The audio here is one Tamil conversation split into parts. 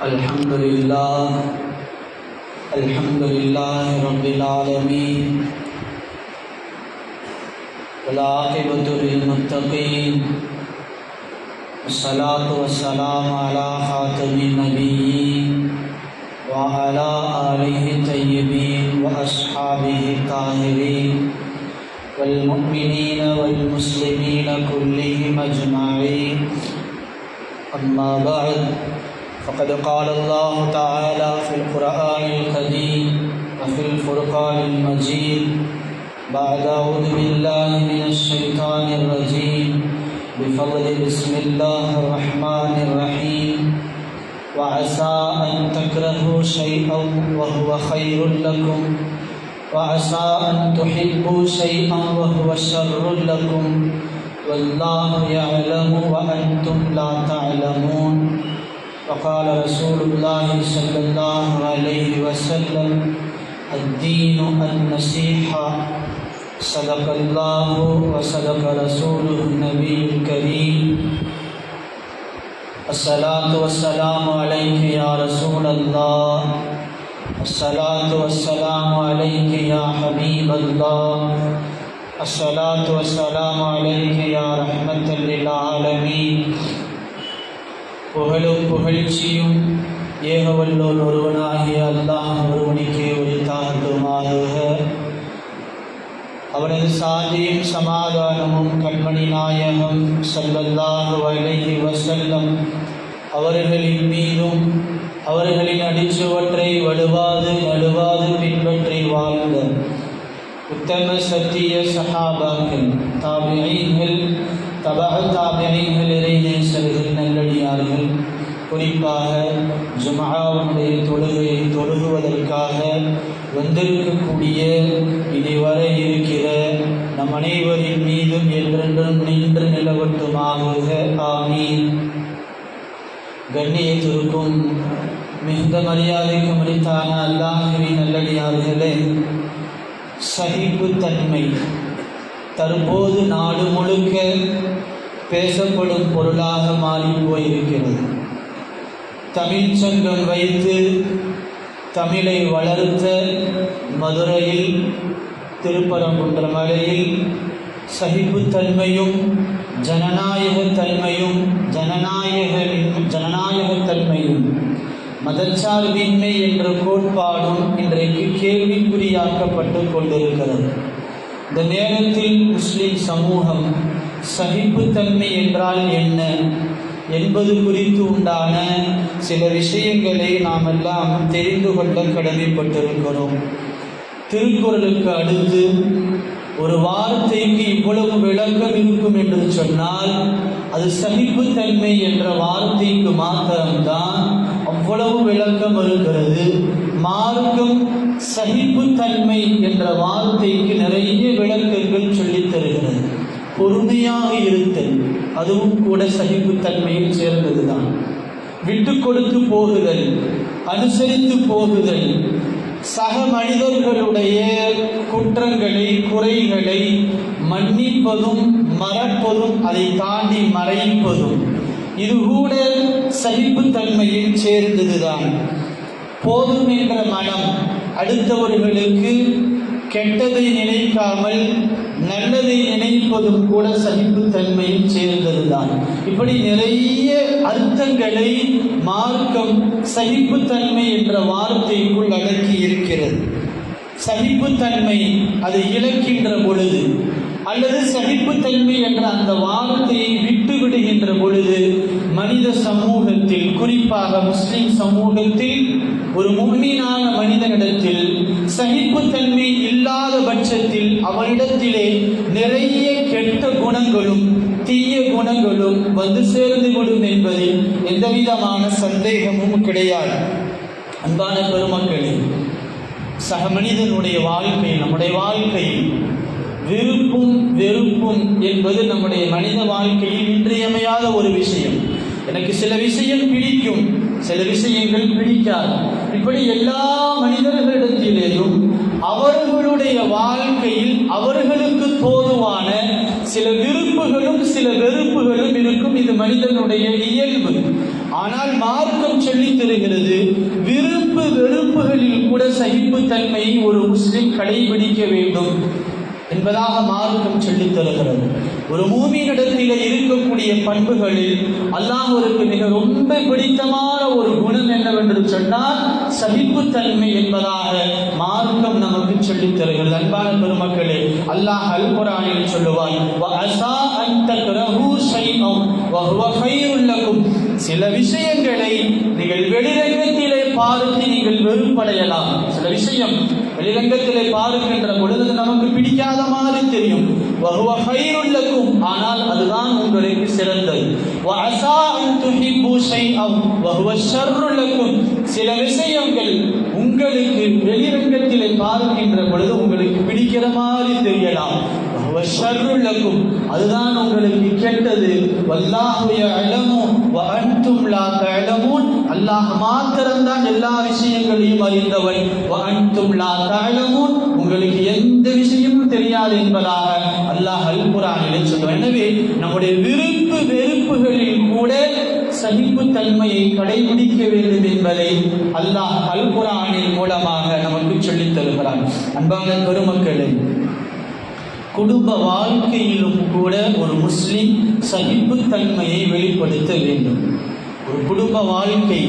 الحمد لله رب العالمين والعاقبة للمتقين والصلاة والسلام على خاتم النبيين وعلى آله الطيبين وأصحابه الطاهرين والمؤمنين والمسلمين كلهم أجمعين. أما بعد، فقد قال الله تعالى في القرآن الكريم وفي الفرقان المجيد بعد أعوذ بالله من الشيطان الرجيم بفضل بسم الله الرحمن الرحيم وعسى أن تكرهوا شيئا وهو خير لكم وعسى أن تحبوا شيئا وهو شر لكم والله يعلم وأنتم لا تعلمون. وقال رسول الله صلى الله عليه وسلم الدين النصيحة. صدق الله وصدق رسوله النبي الكريم. الصلاة والسلام عليك يا رسول الله، الصلاة والسلام عليك يا حبيب الله، الصلاة والسلام عليك يا رحمة للعالمين. புகழும் புகழ்ச்சியும் ஏகவல்லோன் ஒருவனாகிய அல்லாஹ் ஒருவனுக்கே உரித்தாகுமாக. அவனது சாந்தியும் சமாதானமும் கண்மணி நாயகம் ஸல்லல்லாஹு அலைஹி வஸல்லம் அவர்களின் மீதும் அவர்களின் அடிச்சுவற்றை வலுவாது நழுவாது பின்பற்றி வாழ்ந்த உத்தம சத்திய சஹாபாக்கள், தாபிஈன்கள், தாபிஈன்கள், இறைநேசர்கள், நல்லடியார்கள், குறிப்பாக ஜும்ஆவுடைய தொழுகையை தொழுகுவதற்காக வந்திருக்கக்கூடிய இதுவரை இருக்கிற நம் அனைவரின் மீதும் என்றென்றும் நின்று நிலவட்டுமாக. ஆமீன். கண்ணியத்திற்கும் மிகுந்த மரியாதைக்கு மரித்தான அல்லாஹ்வின் நல்லடியார்களே, சகிப்புத்தன்மை தற்போது நாடு முழுக்க பேசப்படும் பொருளாக மாறி போயிருக்கிறது. தமிழ் சங்கம் வைத்து தமிழை வளர்த்த மதுரையில், திருப்பரங்குன்றமலையில் சகிப்புத்தன்மையும் ஜனநாயகத்தன்மையும் மதச்சார்பின்மை என்ற கோட்பாடும் இன்றைக்கு கேள்விக்குறியாக்கப்பட்டு கொண்டிருக்கிறது. இந்த நேரத்தில் முஸ்லிம் சமூகம் சகிப்புத்தன்மை என்றால் என்ன என்பது குறித்து உண்டான சில விஷயங்களை நாம் எல்லாம் தெரிந்து கொள்ள கடமைப்பட்டிருக்கிறோம். திருக்குறளுக்கு அடுத்து ஒரு வார்த்தைக்கு இவ்வளவு விளக்கம் இருக்கும் என்று சொன்னால் அது சகிப்புத்தன்மை என்ற வார்த்தைக்கு மாத்திரம்தான் அவ்வளவு விளக்கம் இருக்கிறது. மார்க்கம் சகிப்புத்தன்மை என்ற வார்த்தைக்கு நிறைய விளக்கங்கள் சொல்லித் தருகிறது. பொறுமையாக இருத்தல், அதுவும் கூட சகிப்புத்தன்மையில் சேர்ந்ததுதான். விட்டு கொடுத்து போகுதல், அனுசரித்து போகுதல், சக மனிதர்களுடைய குற்றங்களை குறைகளை மன்னிப்பதும் மறப்பதும், அதை தாண்டி மறைப்பதும், இது கூட சகிப்புத்தன்மையில் சேர்ந்ததுதான். போதும் என்ற மனம், அடுத்தவர்களுக்கு கெட்டதை நினைக்காமல் நல்லதை நினைப்பதும் கூட சகிப்புத்தன்மையில் சேர்ந்ததுதான். இப்படி நிறைய அர்த்தங்களை மார்க்கம் சகிப்புத்தன்மை என்ற வார்த்தைக்குள் அடக்கி இருக்கிறது. சகிப்புத்தன்மை அதை இழக்கின்ற பொழுது அல்லது சகிப்புத்தன்மை என்ற அந்த வார்த்தையை விட்டு விடுகின்ற பொழுது மனித சமூகத்தில், குறிப்பாக முஸ்லிம் சமூகத்தில், ஒரு முஃமினான மனிதனிடத்தில் சகிப்புத்தன்மை இல்லாத பட்சத்தில் அவனிடத்திலே நிறைய கெட்ட குணங்களும் தீய குணங்களும் வந்து சேர்ந்து விடும் என்பதில் எந்தவிதமான சந்தேகமும் கிடையாது. அன்பான பெருமக்களே, சக மனிதனுடைய வாழ்க்கை, நம்முடைய வாழ்க்கையில் விருப்பும் வெறுப்பும் என்பது நம்முடைய மனித வாழ்க்கையில் இன்றியமையாத ஒரு விஷயம். எனக்கு சில விஷயம் பிடிக்கும், சில விஷயங்கள் பிடிக்காது. இப்படி எல்லா மனிதர்களிடத்திலேயும் அவர்களுடைய வாழ்க்கையில் அவர்களுக்கு தோதுவான சில விருப்புகளும் சில வெறுப்புகளும் இருக்கும். இது மனிதனுடைய இயல்பு. ஆனால் மார்க்கம் சொல்லித் தருகிறது விருப்பு வெறுப்புகளில் கூட சகிப்புத்தன்மையை ஒரு முஸ்லிம் கடைபிடிக்க வேண்டும் என்பதாக மார்க்கம் சொல்லித் தருகிறது. ஒரு மூமினிடத்திலே இருக்கக்கூடிய பண்புகளில் அல்லாஹ்விற்கு மிக ரொம்ப பிடித்தமான ஒரு குணம் என்னவென்று சொன்னால் சகிப்புத்தன்மை என்பதாக மார்க்கம் நமக்கு சொல்லித் தருகிறது. அன்பான பெருமக்களே, அல்லாஹ் அல் குர்ஆனில் சொல்லுவான், வஅஸா அன் தக்ரஹூ ஷைஅன் வஹுவ கைருல் லகும். சில விஷயங்களை நீங்கள் வெளிரங்கத்திலே பார்த்து நீங்கள் வெறுப்படையலாம். சில விஷயம் வெளிரங்கத்திலே பார்க்கின்ற பொழுது நமக்கு பிடிக்காத மாதிரி தெரியும். வஹுவ கைருல் லகும், ஆனால் அதுதான் உங்களுக்கு சிறந்தது. வஅஸா அன் துஹிப்பு ஷைஅன் வஹுவ ஷர்ருல் லகும். சில விஷயங்கள் உங்களுக்கு வெளிரங்கத்திலே பார்க்கின்ற பொழுது உங்களுக்கு பிடிக்கிற மாதிரி தெரியலாம். அதுதான் உங்களுக்கு கெட்டது. வல்லாஹு யஅலமு வ அன்தும் லா தஅலமூன். அல்லாஹ் மாத்திரம்தான் எல்லா விஷயங்களையும் அறிந்தவன். வ அன்தும் லா தஅலமூன், உங்களுக்கு எந்த விஷயமும் தெரியாது என்பதாக அல்லாஹ் அல் குர்ஆனிலே சொல்றான். எனவே நம்முடைய விருப்பு வெறுப்புகளில் கூட சகிப்புத்தன்மையை கடைபிடிக்க வேண்டும் என்பதை அல்லாஹ் அல் குர்ஆனின் மூலமாக நமக்கு சொல்லித் தருகிறான். அன்பான பெருமக்களே, குடும்ப வாழ்க்கையிலும் கூட ஒரு முஸ்லிம் சகிப்புத்தன்மையை வெளிப்படுத்த வேண்டும். ஒரு குடும்ப வாழ்க்கை,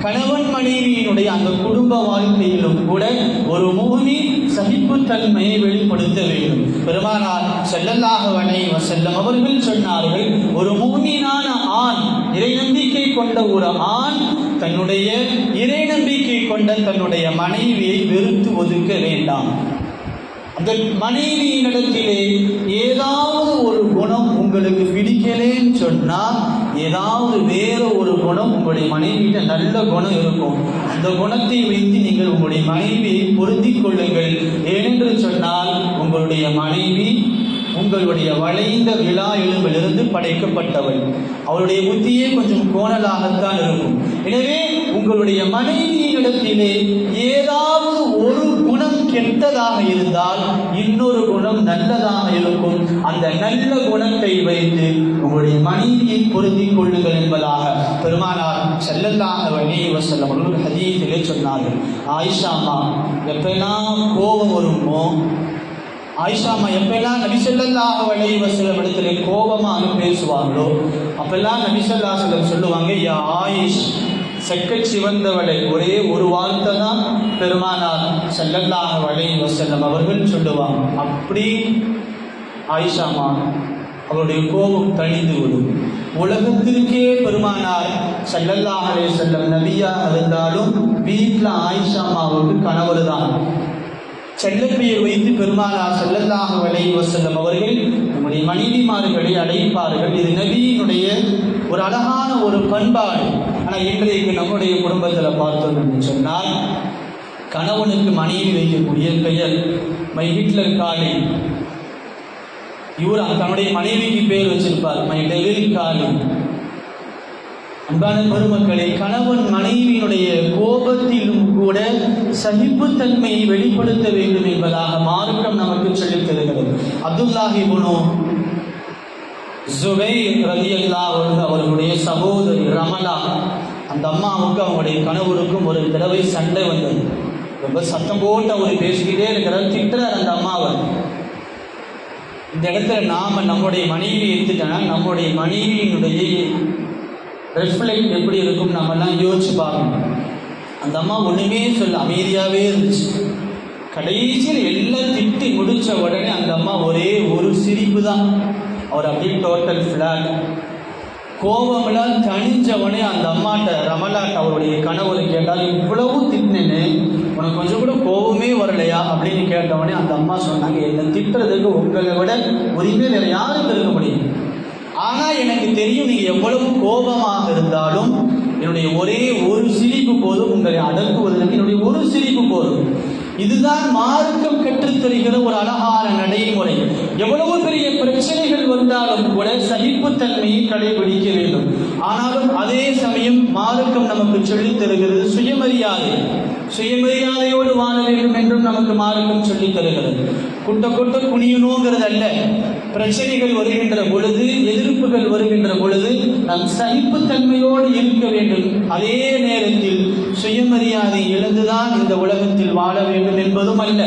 கணவன் மனைவியினுடைய அந்த குடும்ப வாழ்க்கையிலும் கூட ஒரு முஃமின் சகிப்புத்தன்மையை வெளிப்படுத்த வேண்டும். பெருமானார் ஸல்லல்லாஹு அலைஹி வஸல்லம் அவர்கள் சொன்னார்கள், ஒரு முஃமினான ஆண், இறை நம்பிக்கை கொண்ட ஒரு ஆண் தன்னுடைய இறை நம்பிக்கை கொண்ட தன்னுடைய மனைவியை வெறுத்து ஒதுக்க வேண்டாம். அந்த மனைவியினிடத்திலே ஏதாவது ஒரு குணம் உங்களுக்கு பிடிக்கலேன்னு சொன்னால், ஏதாவது வேற ஒரு குணம் உங்களுடைய மனைவியிட்ட நல்ல குணம் இருக்கும், அந்த குணத்தை வைத்து நீங்கள் உங்களுடைய மனைவியை பொருந்திக் கொள்ளுங்கள். ஏனென்று சொன்னால் உங்களுடைய மனைவி உங்களுடைய வளைந்த விழா எலும்பிலிருந்து படைக்கப்பட்டவள். அவருடைய புத்தியே கொஞ்சம் கோணலாகத்தான் இருக்கும். எனவே உங்களுடைய மனைவியினிடத்திலே ஏதாவது ஒரு குணம் கெட்டதாக இருந்தால் இன்னொரு குணம் நல்லதாக இருக்கும். அந்த நல்ல குணத்தை வைத்து உங்களுடைய மனைவியை பொருந்திக் கொள்ளுங்கள் என்பதாக பெருமானார் ஸல்லல்லாஹு அலைஹி வஸல்லம் அவர்கள் ஹதீஸிலே சொன்னார்கள். ஆயிஷா அம்மா எப்பெல்லாம் கோபம் வருமோ, ஆயிஷா அம்மா எப்பெல்லாம் நபி ஸல்லல்லாஹு அலைஹி வஸல்லம் இடத்துல கோபமாக பேசுவாங்களோ அப்பெல்லாம் நபி ஸல்லல்லாஹு அலைஹி வஸல்லம் சொல்லுவாங்க, யா ஆயிஷ், செக்க சிவந்தவளை. ஒரே ஒரு வார்த்தை தான் பெருமானார் ஸல்லல்லாஹு அலைஹி வஸல்லம் அவர்கள் சொல்லுவாங்க. அப்படி ஆயிஷா அம்மா அவருடைய கோபம் தணிந்து விடும். உலகத்திற்கே பெருமானார் ஸல்லல்லாஹு அலைஹி வஸல்லம் நபியா இருந்தாலும் வீட்டில் ஆயிஷா அம்மாவுக்கு கணவர் தான். செல்லப்பெயர் வைத்து பெருமானார் ஸல்லல்லாஹு அலைஹி வஸல்லம் அவர்கள் நம்முடைய மனைவிமார்களை அழைப்பார்கள். இது நபியினுடைய ஒரு அழகான ஒரு பண்பாடு. ஆனால் இன்றைக்கு நம்முடைய குடும்பத்தில் பார்த்தோம் என்று சொன்னால், கணவனுக்கு மனைவி வைக்கக்கூடிய பெயர் மை ஹிட்லர் காலி. இவர் தன்னுடைய மனைவிக்கு பேர் வச்சிருப்பார் மை டெவில் காலி. அன்பான பெருமக்களே, கணவன் மனைவியினுடைய கோபத்திலும் கூட சகிப்புத்தன்மையை வெளிப்படுத்த வேண்டும் என்பதாக மார்க்கம் நமக்கு சொல்லித் தருகிறது. அப்துல்லாஹ் இப்னு ஸுபைர் ரலியல்லாஹு அன்ஹு அவர்களுடைய சகோதரி ரமலா, அந்த அம்மாவுக்கு அவங்களுடைய கணவருக்கும் ஒரு தடவை சண்டை வந்தது. ரொம்ப சத்தம் போட்டு அவர் பேசிக்கிட்டே இருக்கிறார், திட்டுறார் அந்த அம்மாவை. இந்த இடத்துல நாம் நம்முடைய மனைவி எடுத்துட்டோன்னா நம்முடைய மனைவியினுடைய ரெஃப்ளெக்ட் எப்படி இருக்கும் நம்மெல்லாம் யோசிச்சு பார்க்கணும். அந்த அம்மா ஒன்றுமே சொல்ல அமைதியாகவே இருந்துச்சு. கடைசியில் எல்லாம் திட்டி முடித்த உடனே அந்த அம்மா ஒரே ஒரு சிரிப்பு தான். அவர் அப்படியே டோட்டல் ஃப்ளாட். கோபமெல்லாம் தணிஞ்ச உடனே அந்த அம்மாட்ட ரமலாட்ட அவருடைய கணவரை கேட்டால், இவ்வளவு திட்டினேன்னு உனக்கு கொஞ்சம் கூட கோபமே வரலையா அப்படின்னு கேட்டவுடனே அந்த அம்மா சொன்னாங்க, என்னை திட்டுறதுக்கு உங்களை விட உரிமை வேறு யாருக்கு இருக்க முடியும். ஆனால் எனக்கு தெரியும், நீங்கள் எவ்வளவு கோபமாக இருந்தாலும் என்னுடைய ஒரே ஒரு சிரிப்பு போதும், உங்களை அடக்குவதற்கு என்னுடைய ஒரு சிரிப்பு போதும். இதுதான் மார்க்கம் கற்றுத்தருகிற ஒரு அழகான நடைமுறை. எவ்வளவு பெரிய பிரச்சனைகள் வந்தாலும் கூட சகிப்புத்தன்மையை கடைபிடிக்க வேண்டும். ஆனாலும் அதே சமயம் மார்க்கம் நமக்கு சொல்லித் தருகிறது சுயமரியாதை. சுயமரியாதையோடு வாழ வேண்டும் என்றும் நமக்கு மார்க்கம் சொல்லித் தருகிறது. குட்ட குட்ட குனியணுங்கிறது அல்ல. பிரச்சனைகள் வருகின்ற பொழுது, எதிர்ப்புகள் வருகின்ற பொழுது நாம் சகிப்புத்தன்மையோடு இருக்க வேண்டும். அதே நேரத்தில் சுயமரியாதை இழந்துதான் இந்த உலகத்தில் வாழ வேண்டும் என்பதும் அல்ல.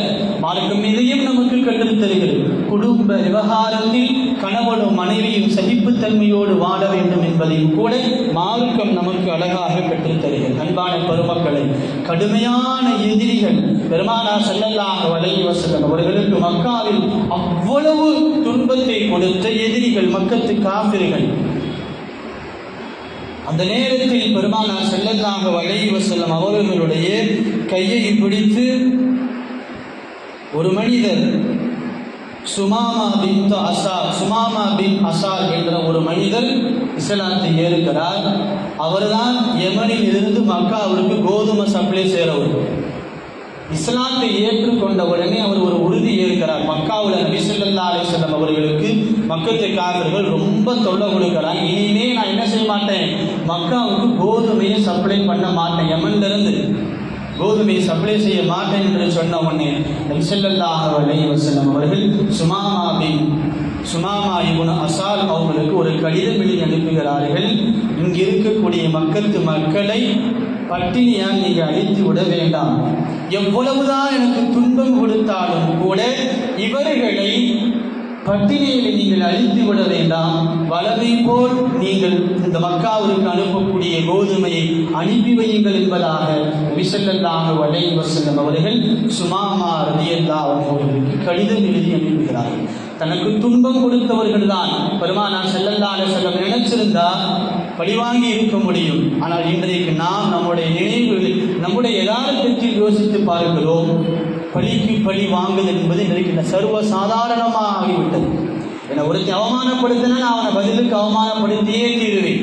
மார்க்கம் இதையும் நமக்கு கற்றுத் தருகிறது. குடும்ப விவகாரத்தில் கணவனும் மனைவியும் சகிப்புத்தன்மையோடு வாழ வேண்டும் என்பதையும் கூட மார்க்கம் நமக்கு அழகாக கற்றுத் தருகிறது. அன்பான பெருமக்களை, கடுமையான எதிரிகள் பெருமானார் ஸல்லல்லாஹு அலைஹி வஸல்லம் அவர்களுக்கு மக்காவில் அவ்வளவு துன்பத்தை கொடுத்த எதிரிகள் மக்கத்து காஃபிர்கள். அந்த நேரத்தில் பெருமானார் ஸல்லல்லாஹு அலைஹி வஸல்லம் அவர்களுடைய கையை பிடித்து ஒரு மனிதர் சுமாமா பின் அசால் என்ற ஒரு மனிதர் இஸ்லாத்தை ஏற்கிறார். அவர்தான் யமனில் இருந்து மக்காவிற்கு கோதுமை சப்ளை செய்கிறவர். இஸ்லாத்தை ஏற்றுக்கொண்ட உடனே அவர் ஒரு உறுதி ஏற்கிறார். மக்காவில் நபி ஸல்லல்லாஹு அலைஹி வஸல்லம் அவர்களுக்கு மக்கத்து காஃபிர்கள் ரொம்ப தொல்லை கொடுக்கிறாங்க. இனிமே நான் என்ன செய்ய மாட்டேன், மக்காவுக்கு கோதுமையை சப்ளை பண்ண மாட்டேன், யமனிலிருந்து கோதுமையை சப்ளை செய்ய மாட்டேன் என்று சொன்ன உடனே நபி ஸல்லல்லாஹு அலைஹி வஸல்லம் அவர்கள் சுமாமா இப்னு அசால் அவர்களுக்கு ஒரு கடிதம் எழுதி அனுப்புகிறார்கள். இங்கு இருக்கக்கூடிய மக்கத்து மக்களை பட்டினியால் நீங்கள் அழித்து விட வேண்டாம். எவ்வளவுதான் எனக்கு துன்பம் கொடுத்தாலும் கூட இவர்களை பட்டினியில் நீங்கள் அழித்து விட வேண்டாம். வலதை போல் நீங்கள் இந்த மக்காவிற்கு அனுப்பக்கூடிய கோதுமையை அனுப்பி வையுங்கள் என்பதாக நபி ஸல்லல்லாஹு அலைஹி வஸல்லம் அவர்கள் சுமாமா ரலியல்லாஹு அன்ஹு அவர்களுக்கு கடிதம் எழுதி அனுப்புகிறார்கள். தனக்கு துன்பம் கொடுத்தவர்கள் தான் பெருமானார் ஸல்லல்லாஹு அலைஹி வஸல்லம் நினைச்சிருந்தா பழிவாங்கி இருக்க முடியும். ஆனால் இன்றைக்கு நாம் நம்முடைய நினைவுகளில், நம்முடைய யதார்த்தத்தில் யோசித்து பார்க்கிறோம். பழிக்கு பழி வாங்குதல் என்பது இன்றைக்கு சர்வ சாதாரணமாக ஆகிவிட்டது. என்னை ஒருத்தி அவமானப்படுத்தினா நான் அவனை பதிலுக்கு அவமானப்படுத்தியே தீருவேன்.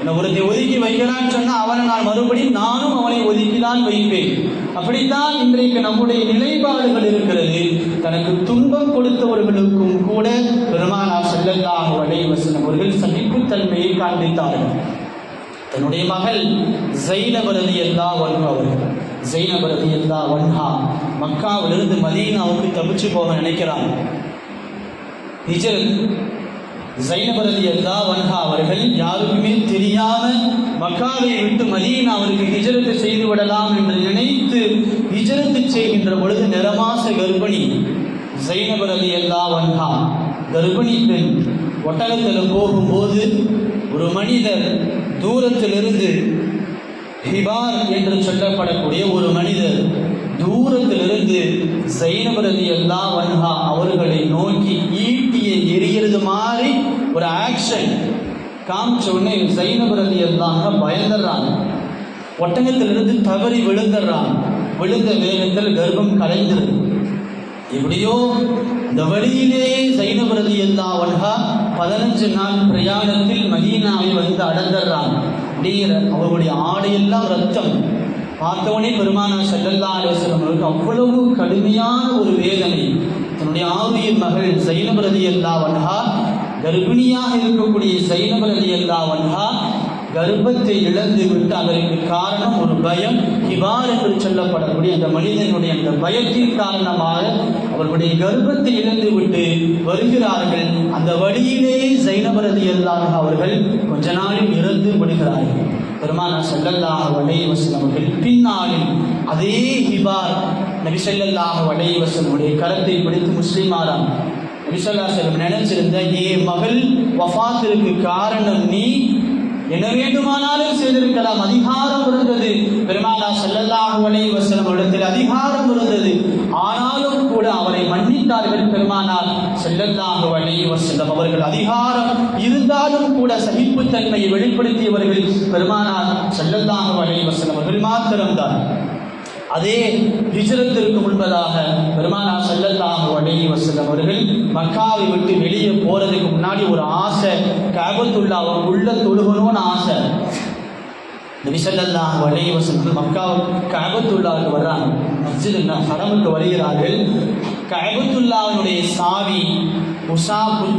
என்னை ஒருத்தி ஒதுக்கி வைக்கலான்னு சொன்னால் அவனை நான் மறுபடியும் நானும் அவனை ஒதுக்கிதான் வைப்பேன். அப்படித்தான் இன்றைக்கு நம்முடைய நிலைப்பாடுகள் இருக்கிறது. தனக்கு துன்பம் கொடுத்தவர்களுக்கும் கூட பெருமானார் ஸல்லல்லாஹு அலைஹி வஸல்லம் அவர்கள் சகிப்புத்தன்மையை காண்பித்தார்கள். தன்னுடைய மகள் ஸைனப் ரலியல்லாஹு அன்ஹா அவர்கள், ஸைனப் ரலியல்லாஹு அன்ஹா மக்காவிலிருந்து மதீனாவுக்கு தப்பிச்சு போக நினைக்கிறாங்க. ஹிஜ்ரத் ஸைனப் ரலியல்லாஹு அன்ஹா அவர்கள் யாருக்குமே தெரியாம மக்காவை விட்டு மதீனாவிற்கு ஹிஜ்ரத் செய்து விடலாம் என்று நினைத்து ஹிஜ்ரத் செய்கின்ற பொழுது நிறமாச கர்ப்பிணி ஸைனப் ரலியல்லாஹு அன்ஹா கர்ப்பிணி பெண் ஒட்டகத்தில் போகும்போது ஒரு மனிதர் தூரத்திலிருந்து, ஹிபார் என்று சொல்லப்படக்கூடிய ஒரு மனிதர் தூரத்திலிருந்து ஸைனப் ரலியல்லாஹு அன்ஹா அவர்களை நோக்கி ஈட்டியை எறிகிறது மாதிரி ஒரு ஆக்ஷன் காமிச்ச உடனே ஸைனப் ரலியல்லாஹு அன்ஹா பயந்துடுறாங்க. ஒட்டகத்திலிருந்து தவறி விழுந்துடுறாங்க. விழுந்த வேகத்தில் கர்ப்பம் கலைந்துருது. எப்படியோ இந்த வழியிலேயே ஸைனப் ரலியல்லாஹு அன்ஹா 15 நாள் பிரயாணத்தில் மதீனாவை வந்து அடைந்துடுறாங்க. அப்படிங்கிற அவர்களுடைய ஆடையெல்லாம் ரத்தம் பார்த்தவனே பெருமானார் ஸல்லல்லாஹு அலைஹி வஸல்லம் அவர்களுக்கு அவ்வளவு கடுமையான ஒரு வேதனை. தன்னுடைய ஆவியின் மகள் ஸைனப் ரலியல்லாஹு அன்ஹா, கர்ப்பிணியாக இருக்கக்கூடிய ஸைனப் ரலியல்லாஹு அன்ஹா கர்ப்பத்தை இழந்து விட்டு அதற்கு காரணம் ஒரு பயம், ஹிபார் என்று சொல்லப்படக்கூடிய அந்த மனிதனுடைய அந்த பயத்தின் காரணமாக அவர்களுடைய கர்ப்பத்தை இழந்து விட்டு வருகிறார்கள். அந்த வழியிலேயே ஸைனப் ரலியல்லாஹு அன்ஹா அவர்கள் கொஞ்ச நாளில் இறந்து விடுகிறார்கள். பெருமானார் ஸல்லல்லாஹு அலைஹி வஸல்லம் அவர்கள் பின்னாளில் அதே ஹிபார் நபி ஸல்லல்லாஹு அலைஹி வஸல்லம் கரத்தை பிடித்து முஸ்லிமாராம். நபி ஸல்லல்லாஹு அலைஹி வஸல்லம் நினைச்சிருந்த, என் மகள் வஃபாத்திற்கு காரணம் நீ, என்ன வேண்டுமானாலும் செய்திருக்கலாம். அதிகாரம் இருந்தது, பெருமானார் ஸல்லல்லாஹு அலைஹி வஸல்லம் இடத்தில் அதிகாரம் இருந்தது. ஆனாலும் கூட அவரை மன்னித்தார்கள் பெருமானார் ஸல்லல்லாஹு அலைஹி வஸல்லம் அவர்கள். அதிகாரம் இருந்தாலும் கூட சகிப்புத்தன்மையை வெளிப்படுத்தியவர்கள் பெருமானார் ஸல்லல்லாஹு அலைஹி வஸல்லம் அவர்கள் மாத்திரம்தான். அதே ஹிஜ்ரத்திற்கு முன்பதாக பெருமானார் ஸல்லல்லாஹு அலைஹி வஸல்லம் அவர்கள் மக்காவை விட்டு வெளியே போறதுக்கு முன்னாடி ஒரு ஆசை, கஅபத்துல்லாஹ் உள்ள தொழுகணும்னு ஆசை. நபி ஸல்லல்லாஹு அலைஹி வஸல்லம் கஅபத்துல்லாஹ்க்கு வர்றாங்க, மஸ்ஜித் ஹரமுக்கு வருகிறார்கள். கஅபத்துல்லாஹ்வுடைய சாவி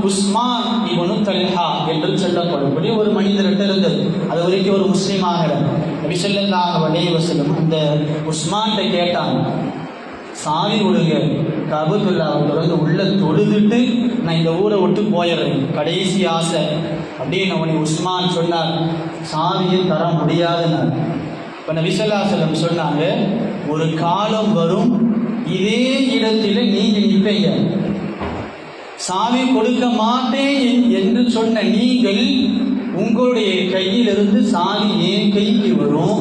உஸ்மான் இப்னு தல்ஹா என்று சொல்லப்படக்கூடிய ஒரு மனிதர்கிட்ட இருந்தது. அது வரைக்கும் ஒரு முஸ்லீமாக நபி ஸல்லல்லாஹு அலைஹி வஸல்லம் அந்த உஸ்மான்கிட்ட கேட்டாங்க, சாவி கொடுங்க, கஅபத்துல்லாஹ்வை திறந்து உள்ள தொழுதுட்டு நான் இந்த ஊரை விட்டு போயிடுறேன், கடைசி ஆசை அப்படின்னு அவனை உஸ்மான் சொன்னார். சாவியை தர முடியாதுன்னார். இப்போ நபி ஸல்லல்லாஹு அலைஹி வஸல்லம் சொன்னாங்க, ஒரு காலம் வரும் இதே இடத்துல நீங்க நிற்பீங்க, சாவி கொடுக்க மாட்டேன் என்று சொன்ன நீங்கள் உங்களுடைய கையிலிருந்து சாவி ஏன் கைக்கு வரும்?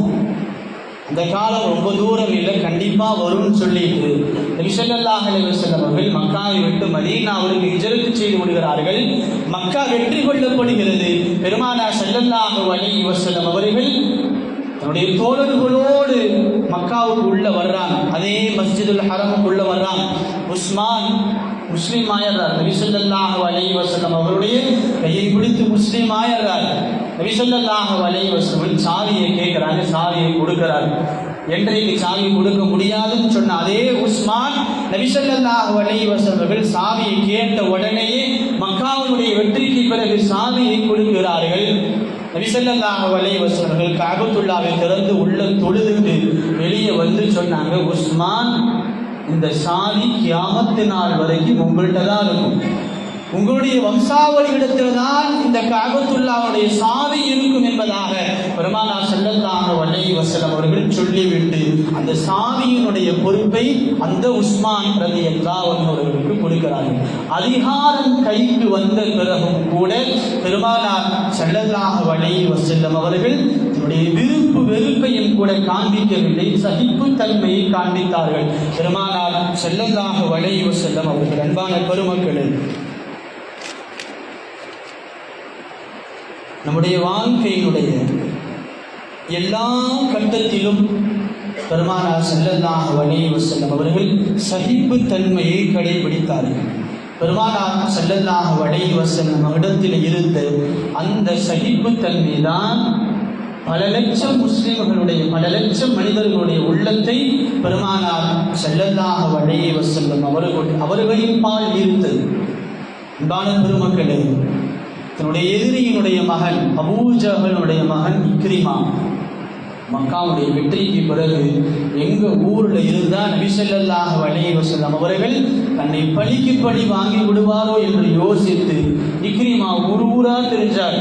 அந்த காலம் ரொம்ப தூரம் இல்லை, கண்டிப்பா வரும்னு சொல்லிட்டு நபி ஸல்லல்லாஹு அலைஹி வஸல்லம் அவர்கள் மக்காவை விட்டு மதீனாவுக்கு ஹிஜ்ரத் செய்து விடுகிறார்கள். மக்கா வெற்றி கொள்ளப்படுகிறது. பெருமானார் ஸல்லல்லாஹு அலைஹி வஸல்லம் அவர்கள் தன்னுடைய தோழர்களோடு மக்காவுக்கு உள்ள வர்றாங்க. அதே மஸ்ஜிதுல் ஹரமுக்கு உள்ள வர்றாங்க. உஸ்மான் முஸ்லீம் ஆயிடுறார். நபி ஸல்லல்லாஹு அலைஹி வஸல்லம் அவருடைய கையை பிடித்து முஸ்லீம் ஆயிடுறார். நபி ஸல்லல்லாஹு அலைஹி வஸல்லம் சாவியை கேட்கிறாங்க, சாவியை கொடுக்கிறார். என்றைக்கு சாவி கொடுக்க முடியாதுன்னு சொன்ன அதே உஸ்மான் நபி ஸல்லல்லாஹு அலைஹி வஸல்லம் அவர்கள் சாவியை கேட்ட உடனேயே மக்காவுடைய வெற்றிக்கு பிறகு சாவியை கொடுக்கிறார்கள். நபி ஸல்லல்லாஹு அலைஹி வஸல்லம் அவர்கள் கஅபத்துல்லாஹ்வை திறந்து உள்ள தொழுதுட்டு வெளியே வந்து சொன்னாங்க, உஸ்மான், இந்த சாவி கியாமத்து நாள் வரைக்கும் உங்கள்கிட்ட தான் இருக்கும். உங்களுடைய வம்சாவளியிடத்தில் தான் இந்த கஅபத்துல்லாஹ்வுடைய சாவி இருக்கும் என்பதாக பெருமானார் ஸல்லல்லாஹு அலைஹி வஸல்லம் அவர்கள் சொல்லிவிட்டு அந்த சாவியினுடைய பொறுப்பை அந்த உஸ்மான் ரலியல்லாஹு அன்ஹு அவர்களுக்கு கொடுக்கிறார்கள். அதிகாரம் கைக்கு வந்த பிறகும் கூட பெருமானார் ஸல்லல்லாஹு அலைஹி வஸல்லம் அவர்கள் தன்னுடைய விருப்பு வெறுப்பையும் கூட காண்பிக்கவில்லை, சகிப்புத்தன்மையை காண்பித்தார்கள். பெருமானார் ஸல்லல்லாஹு அலைஹி வஸல்லம் அவர்கள் அன்பான பெருமக்களே, நம்முடைய வாழ்க்கையினுடைய எல்லா கட்டத்திலும் பெருமானார் ஸல்லல்லாஹு அலைஹி வஸல்லம் அவர்கள் சகிப்புத்தன்மையை கடைபிடித்தார்கள். பெருமானார் ஸல்லல்லாஹு அலைஹி வஸல்லம் இடத்தில் இருந்த அந்த சகிப்புத்தன்மை தான் பல லட்சம் முஸ்லிம்களுடைய, பல லட்சம் மனிதர்களுடைய உள்ளத்தை பெருமானார் ஸல்லல்லாஹு அலைஹி வஸல்லம் அவர்களின் பால் ஈர்த்தது. அன்பான பெருமக்களே, தன்னுடைய எதிரியினுடைய மகன் அபூஜஹலுடைய மகன் இக்ரிமா மக்காவுடைய வெற்றிக்கு பிறகு எங்க ஊர்ல இருந்தா நபி ஸல்லல்லாஹு அலைஹி வஸல்லம் அவர்கள் தன்னை பழிக்கு பழி வாங்கி விடுவாரோ என்று யோசித்து இக்ரிமா ஊரா தெரிஞ்சார்.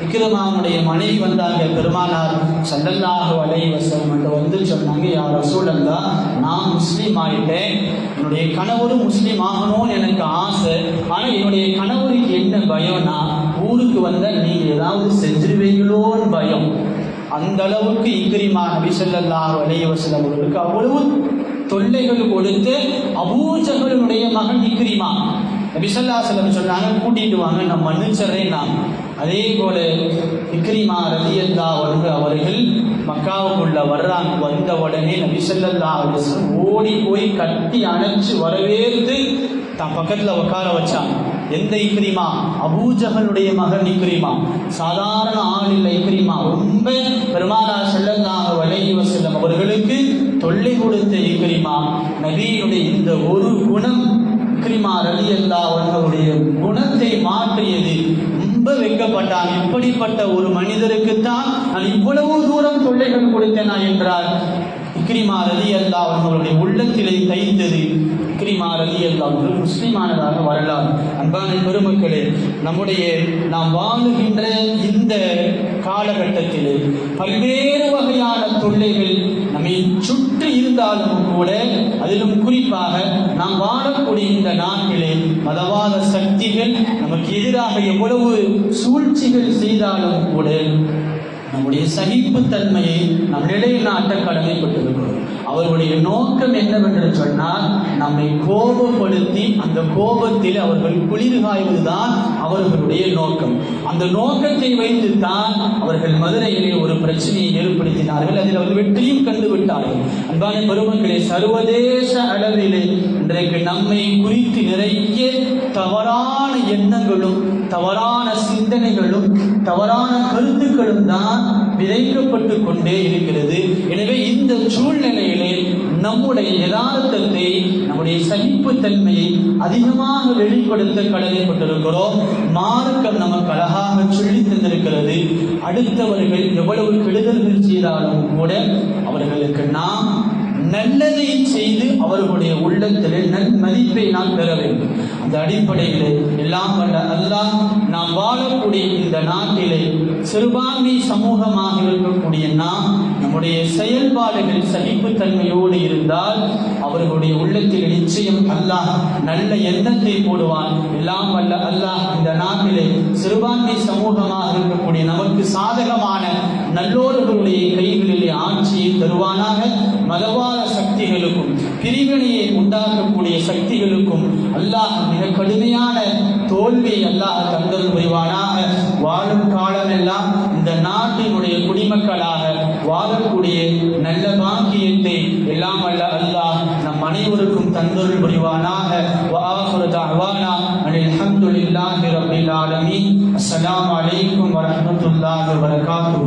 இக்ரிமாவுடைய மனைவி வந்தாங்க. பெருமானார் ஸல்லல்லாஹு அலைஹி வஸல்லம் வந்து சொன்னாங்க, யா ரசூலல்லாஹ், நான் முஸ்லீம் ஆயிட்டேன், என்னுடைய கணவரும் முஸ்லீம் ஆகணும்னு எனக்கு ஆசை. ஆனால் என்னுடைய கணவருக்கு என்ன பயம்னா, ஊருக்கு வந்தால் நீங்கள் ஏதாவது செஞ்சிருவீங்களோன்னு பயம். அந்த அளவுக்கு இக்ரிமா நபி ஸல்லல்லாஹு அலைஹி வஸல்லம் அவர்களுக்கு அவ்வளவு தொல்லைகள் கொடுத்து அபூஜஹலுடைய மகன் இக்ரிமா நபி ஸல்லல்லாஹு அலைஹி வஸல்லம் சொன்னாங்க, கூட்டிட்டு வாங்க, நான் மன்னிச்சிடுறேன் நான். அதே போல இக்ரிமா ரலியல்லாஹு அன்ஹு அவர்கள் மக்காவுக்குள்ள வர்றாங்க. வந்த உடனே நபி ஸல்லல்லாஹு அலைஹி வஸல்லம் ஓடி போய் கட்டி அணைச்சு வரவேற்று தான் பக்கத்துல உட்கார வச்சாங்க. எந்த இக்ரிமா? அபூஜஹலுடைய மகன் இக்ரிமா. சாதாரண ஆள் இல்லை இக்ரிமா. ரொம்ப பெருமானார் ஸல்லல்லாஹு அலைஹி வஸல்லம் அவர்களுக்கு தொல்லை கொடுத்த இக்ரிமா. நபியினுடைய இந்த ஒரு குணம் இக்ரிமா ரலியல்லாஹு அன்ஹுடைய குணத்தை மாற்றியது. ரொம்ப வெட்கப்பட்டான். இப்படிப்பட்ட ஒரு மனிதருக்குத்தான் நான் இவ்வளவு தூரம் தொல்லைகள் கொடுத்தேனா என்றால் இக்ரிமா ரலியல்லாஹு அன்ஹுடைய உள்ளத்திலே தைத்தது. இக்ரிமா ரலியல்லாஹு அன்ஹு முஸ்லிமானதாக வரலாறு. அன்பான பெருமக்களே, நாம் வாழுகின்ற இந்த காலகட்டத்திலே பல்வேறு வகையான தொல்லைகள் நம்மை சுற்றி இருந்தாலும் கூட, அதிலும் குறிப்பாக நாம் வாழக்கூடிய இந்த நாட்டிலே மதவாத சக்திகள் நமக்கு எதிராக எவ்வளவு சூழ்ச்சிகள் செய்தாலும் கூட நம்முடைய சகிப்புத்தன்மையை நம் நிலைநாட்ட கடமைப்பட்டிருக்கிறோம். அவர்களுடைய நோக்கம் என்னவென்று சொன்னால், நம்மை கோபப்படுத்தி அந்த கோபத்தில் அவர்கள் குளிர் காய்வதுதான் அவர்களுடைய நோக்கம். அந்த நோக்கத்தை வைத்துத்தான் அவர்கள் மதுரையிலே ஒரு பிரச்சனையை ஏற்படுத்தினார்கள். அதில் அவர்கள் வெற்றியும் கண்டுவிட்டார்கள். அன்பான பெருமக்களே, சர்வதேச அளவிலே இன்றைக்கு நம்மை குறித்து நிறைய தவறான எண்ணங்களும் தவறான சிந்தனைகளும் தவறான கருத்துக்களும் தான் விதைக்கப்பட்டு கொண்டே இருக்கிறது. எனவே இந்த சூழ்நிலையிலே நம்முடைய யதார்த்தத்தை, நம்முடைய சகிப்புத்தன்மையை அதிகமாக வெளிப்படுத்த கடமைப்பட்டிருக்கிறோம். மார்க்கம் நமக்கு அழகாக சொல்லி தந்திருக்கிறது. அடுத்தவர்கள் எவ்வளவு கெடுதல்கள் செய்தாலும் கூட அவர்களுக்கு நாம் நல்லதை செய்து அவர்களுடைய உள்ளத்தில் நன்மதிப்பை நாம் பெற வேண்டும். அந்த அடிப்படையில் எல்லாம் வல்ல அல்லாஹ் நாம் வாழக்கூடிய இந்த நாட்டிலே சிறுபான்மை சமூகமாக இருக்கக்கூடிய நாம் நம்முடைய செயல்பாடுகள் சகிப்புத்தன்மையோடு இருந்தால் அவர்களுடைய உள்ளத்தில் நிச்சயம் அல்லாஹ் நல்ல எண்ணத்தை போடுவான். எல்லாம் வல்ல அல்லாஹ் இந்த நாட்டிலே சிறுபான்மை சமூகமாக இருக்கக்கூடிய நமக்கு சாதகமான நல்லோர்களுடைய கைகளிலே ஆட்சியை தருவானாக. மதவாத சக்திகளுக்கும் பிரிவினையை உண்டாக்கக்கூடிய சக்திகளுக்கும் அல்லாஹ் மிக கடுமையான தோல்வியை அல்லாஹ் தந்தல் புரிவானாக. வாழும் காலமெல்லாம் இந்த நாட்டினுடைய குடிமக்களாக வாழக்கூடிய நல்ல பாக்கியத்தை எல்லாம் வல்ல அல்லாஹ் நம் அனைவருக்கும் தந்தல் புரிவானாக. வஆகிரு தஅவானா அனில் ஹம்துலில்லாஹி ரப்பில் ஆலமீன். அஸ்ஸலாமு அலைக்கும் வரஹ்மத்துல்லாஹி வபரகாத்துஹு.